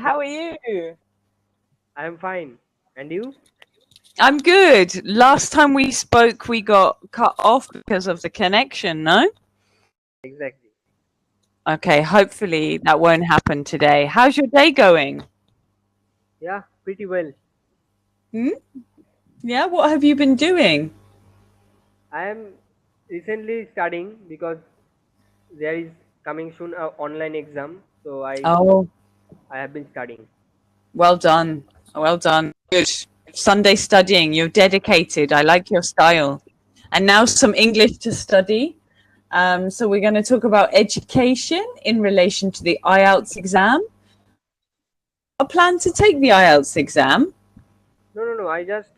How are you? I'm fine. And you? I'm good. Last time we spoke, we got cut off because of the connection, no? Exactly. Okay, hopefully that won't happen today. How's your day going? Yeah, pretty well. Hmm? Yeah, what have you been doing? I am recently studying because there is coming soon a online exam. So Oh, I have been studying. well done. Well done. Good. Sunday studying. You're dedicated. I like your style. And now some English to study. So we're going to talk about education in relation to the IELTS exam. I plan to take the IELTS exam. No. I just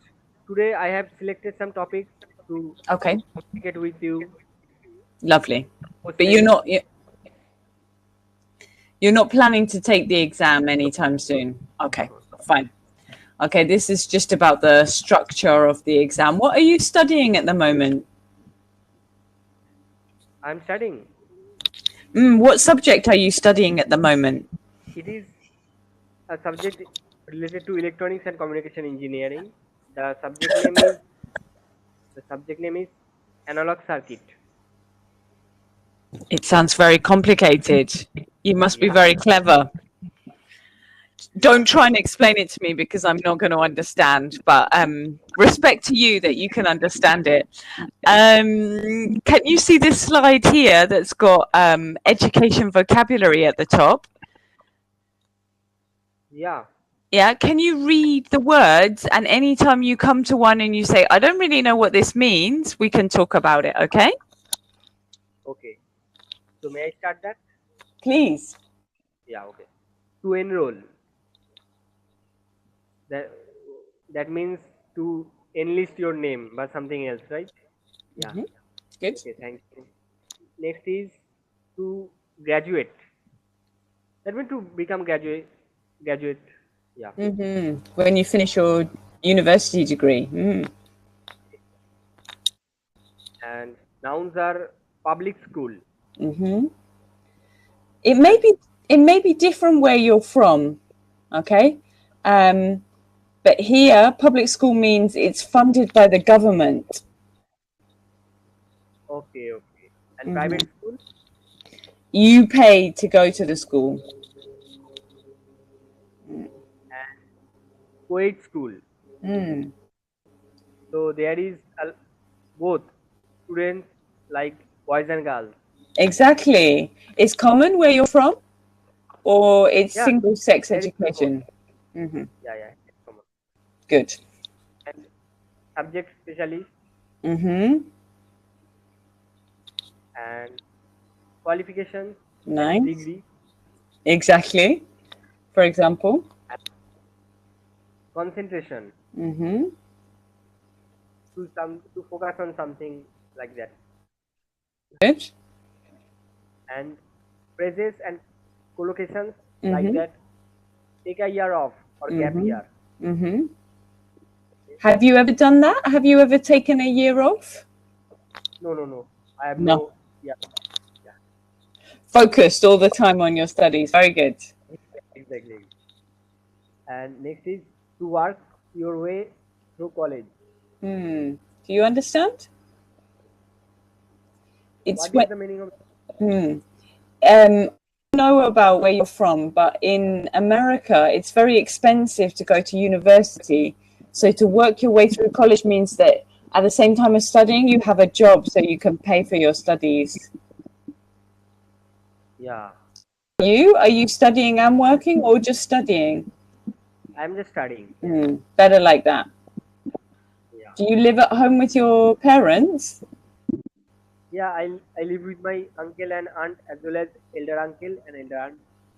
today I have selected some topics to Okay, communicate with you. lovely. But Questions. you're not planning to take the exam anytime soon. Okay, fine. Okay, this is just about the structure of the exam. What are you studying at the moment? I'm studying. What subject are you studying at the moment? It is a subject related to electronics and communication engineering. The subject name is the subject name is analog circuit. It sounds very complicated. You must be Yeah. very clever. Don't try and explain it to me because I'm not going to understand. But respect to you that you can understand it. Can you see this slide here that's got education vocabulary at the top? Yeah. Yeah. Can you read the words? And anytime you come to one and you say, I don't really know what this means, we can talk about it. Okay. Okay. So may I start that? Please. Yeah. Okay. To enroll. That that means to enlist your name but something else, right? Yeah. Good. Okay, thank you. Next is to graduate. That means to become graduate. Yeah. When you finish your university degree. And nouns are public school. It may be different where you're from. Okay. But here, public school means it's funded by the government. Okay. And private school? You pay to go to the school. And co-ed school. So there is both students like boys and girls. Exactly. It's common where you're from, or it's Yeah, single-sex there is education. yeah, come on. Good. And subject specialist and qualifications Nice. degree. Exactly. For example. Concentration. To focus on something like that. Good. And phrases and collocations like that. Take a year off or gap year. Have you ever done that? Have you ever taken a year off? No. I have no. Yeah. Focused all the time on your studies. Very good. Exactly. And next is to work your way through college. Do you understand? What is the meaning of? I know about where you're from, but in America, it's very expensive to go to university. So to work your way through college means that at the same time as studying, you have a job so you can pay for your studies. Yeah. Are you studying and working, or just studying? I'm just studying. Better like that. Yeah. Do you live at home with your parents? Yeah, I live with my uncle and aunt as well as elder uncle and elder aunt.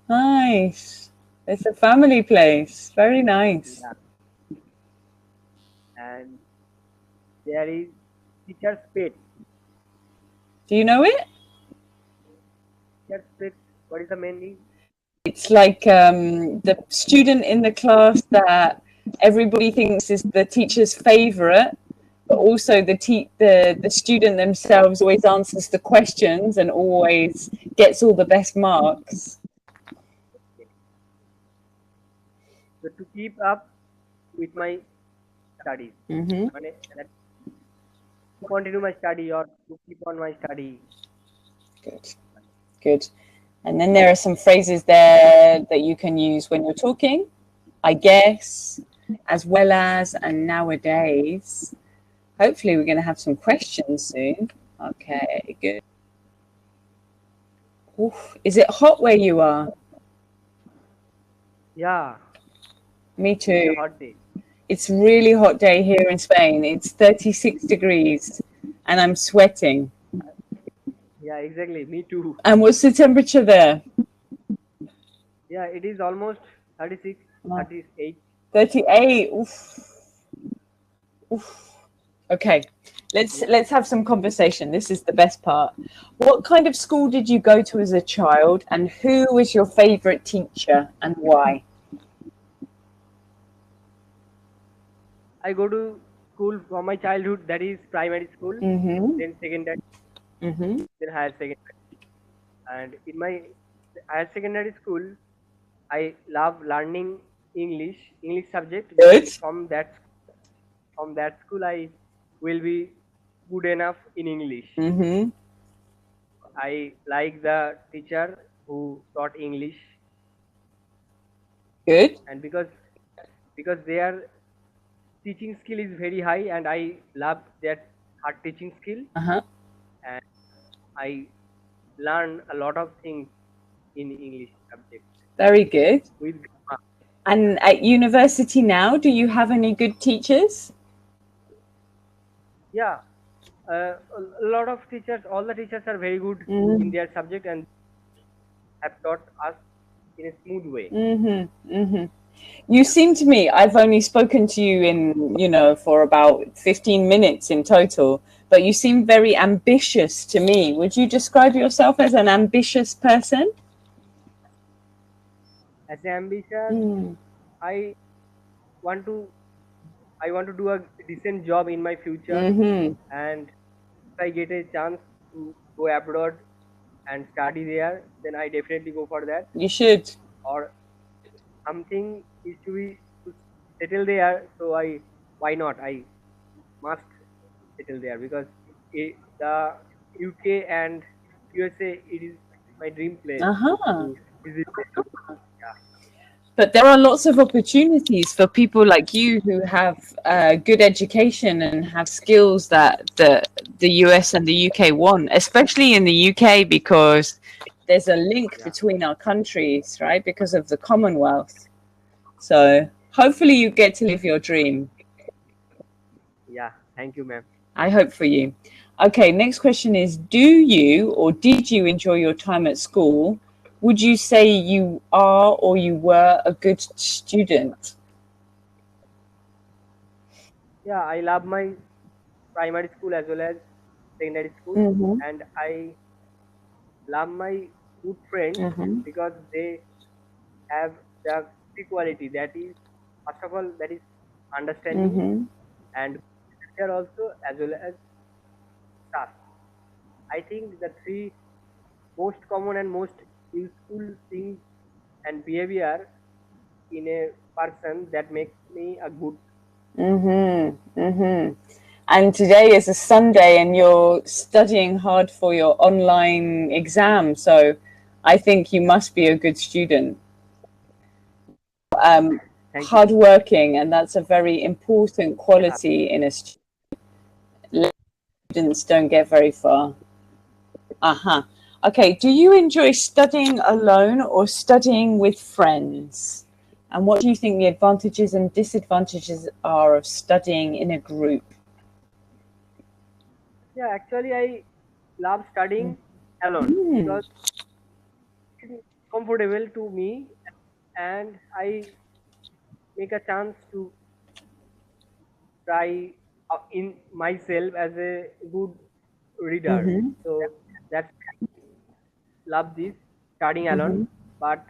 Nice. It's a family place. Very nice. Yeah. And there is teacher's pet. Do you know it? Teacher's pet. What is the meaning? It's like the student in the class that everybody thinks is the teacher's favorite, but also the student themselves always answers the questions and always gets all the best marks. So to keep up with my studies, that to continue my study or to keep on my study. Good, good. And then there are some phrases there that you can use when you're talking. I guess, as well as, and nowadays. Hopefully we're going to have some questions soon. Okay, good. Oof. Is it hot where you are? Yeah. Me too. It's a hot day. It's really hot day here in Spain. It's 36 degrees and I'm sweating. Yeah, exactly. Me too. And what's the temperature there? Yeah, it is almost 36, 38. 38. Oof. Oof. Okay, let's have some conversation. This is the best part. What kind of school did you go to as a child, and who was your favorite teacher and why? I go to school from my childhood, that is primary school, then secondary, then higher secondary. And in my higher secondary school, I love learning English subject. Good. From that school, I will be good enough in English. I like the teacher who taught English. Good. And because their teaching skill is very high, and I love that hard teaching skill. And I learn a lot of things in English subject. Very good. With and at university now, do you have any good teachers? Yeah, a lot of teachers. All the teachers are very good in their subject and have taught us in a smooth way. You seem to me, I've only spoken to you for about 15 minutes in total, but you seem very ambitious to me. Would you describe yourself as an ambitious person? As ambitious, I want to do a decent job in my future, and if I get a chance to go abroad and study there, then I definitely go for that. You should. Or something is to settle there, so why not? I must settle there because the UK and USA, it is my dream place to visit. Yeah. But there are lots of opportunities for people like you who have good education and have skills that the US and the UK want, especially in the UK, because there's a link between our countries, right? Because of the Commonwealth. So hopefully you get to live your dream. Yeah, thank you, ma'am. I hope for you. Okay, next question is, do you or did you enjoy your time at school? Would you say you are or you were a good student? Yeah, I love my primary school as well as secondary school, and I love my good friends because they have the equality. That is, first of all, that is understanding, and teacher also as well as staff. I think the three most common and most useful things and behavior in a person that makes me a good. And today is a Sunday and you're studying hard for your online exam, so I think you must be a good student. Hardworking, and that's a very important quality in a student. Students don't get very far. Okay, do you enjoy studying alone or studying with friends? And what do you think the advantages and disadvantages are of studying in a group? Yeah, actually, I love studying alone because it's comfortable to me, and I make a chance to try in myself as a good reader. So that's love this studying alone, but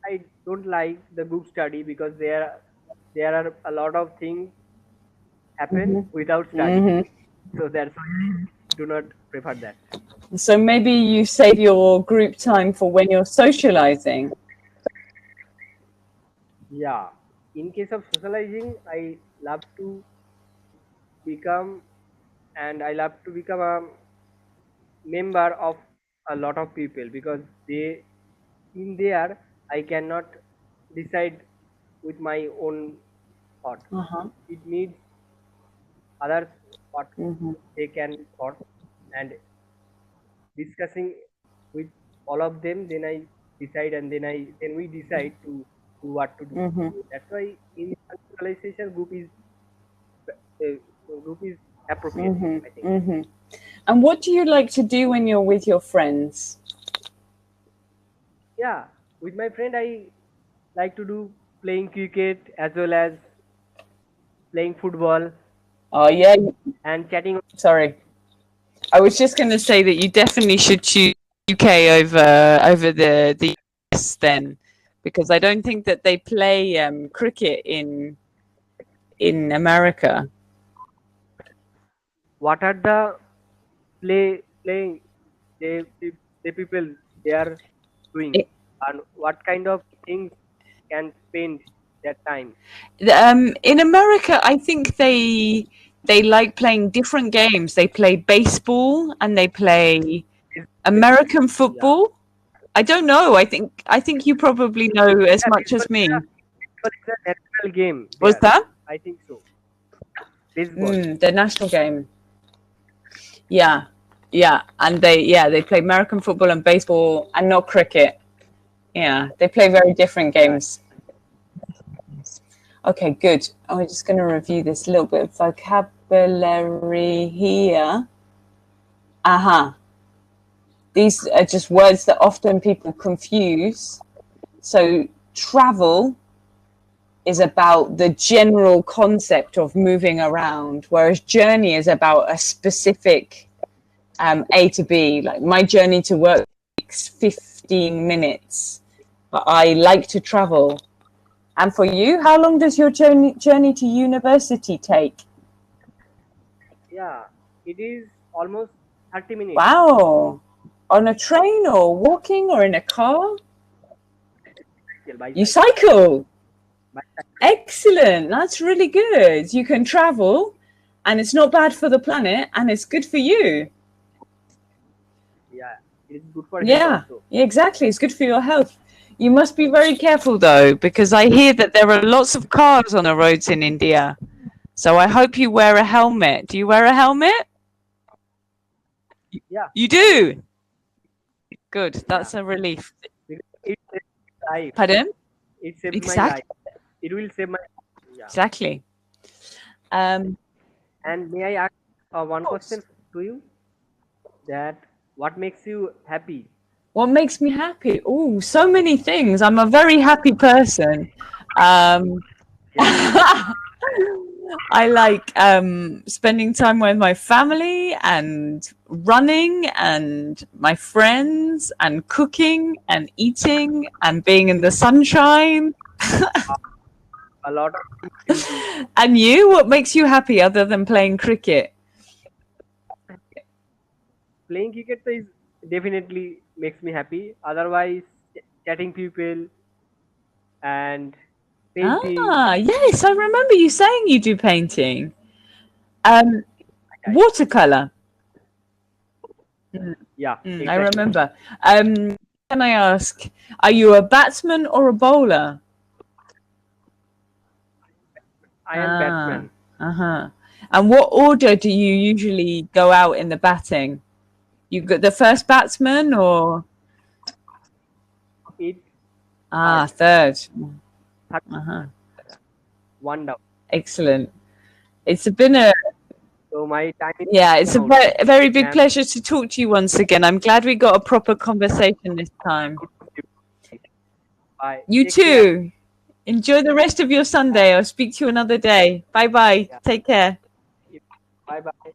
I don't like the group study because there are a lot of things happen without studying. So that's why I do not prefer that. So maybe you save your group time for when you're socializing. Yeah. In case of socializing, I love to become I love to become a member of a lot of people because they in there I cannot decide with my own thought. Uh-huh. It needs others what Mm-hmm. they can thought and discussing with all of them. Then I decide and then we decide to do what to do. Mm-hmm. So that's why in socialization group is appropriate. Mm-hmm. I think. Mm-hmm. And what do you like to do when you're with your friends? Yeah, with my friend I like to do playing cricket as well as playing football Oh, yeah. and chatting. Sorry. I was just going to say that you definitely should choose UK over the US then, because I don't think that they play cricket in America. What are the playing they people they are doing It, and what kind of things can spend their time? in America, I think they like playing different games. They play baseball and they play This- American Yeah, football. I don't know. I think you probably know as yeah. much as me. Baseball is a national game Was there. that I think so. Baseball. the national game? Yeah, yeah, and they play American football and baseball and not cricket. Yeah, they play very different Yeah, games. Okay, good. We're just going to review this little bit of vocabulary here. Aha. These are just words that often people confuse. So travel is about the general concept of moving around, whereas journey is about a specific A to B. Like my journey to work takes 15 minutes, but I like to travel. And for you, how long does your journey to university take? yeah. It is almost 30 minutes. Wow. On a train or walking or in a car? By You cycle. cycle. By cycle. Excellent. That's really good. You can travel and it's not bad for the planet and it's good for you. Yeah, it is good for health Yeah, also. exactly. It's good for your health. You must be very careful though, because I hear that there are lots of cars on the roads in India. So I hope you wear a helmet. Do you wear a helmet? Yeah, You I do. do. Good. Yeah, That's a relief. because it saved my life. Pardon? It saved my Exactly. life. It will save my. Yeah. Exactly. Of And may I ask one course. question to you? That what makes you happy? What makes me happy? Oh, so many things. I'm a very happy person. Um, Yeah, I like spending time with my family and running and my friends and cooking and eating and being in the sunshine. a lot of things you do. And you, what makes you happy other than playing cricket? Playing cricket is definitely makes me happy. Otherwise, chatting people and painting. Ah, yes, I remember you saying you do painting. I, Watercolor. yeah, I exactly. remember. Can I ask, are you a batsman or a bowler? I am Ah, batsman. uh-huh. And what order do you usually go out in the batting? You got the first batsman or It third, third? third Uh-huh. one down. Excellent. It's been a So my time is it's a out, very big ma'am. pleasure to talk to you once again. I'm glad we got a proper conversation this time. Bye. You Take care. too. Enjoy the rest of your Sunday. I'll speak to you another day. Bye bye. Yeah. Take care. Bye bye.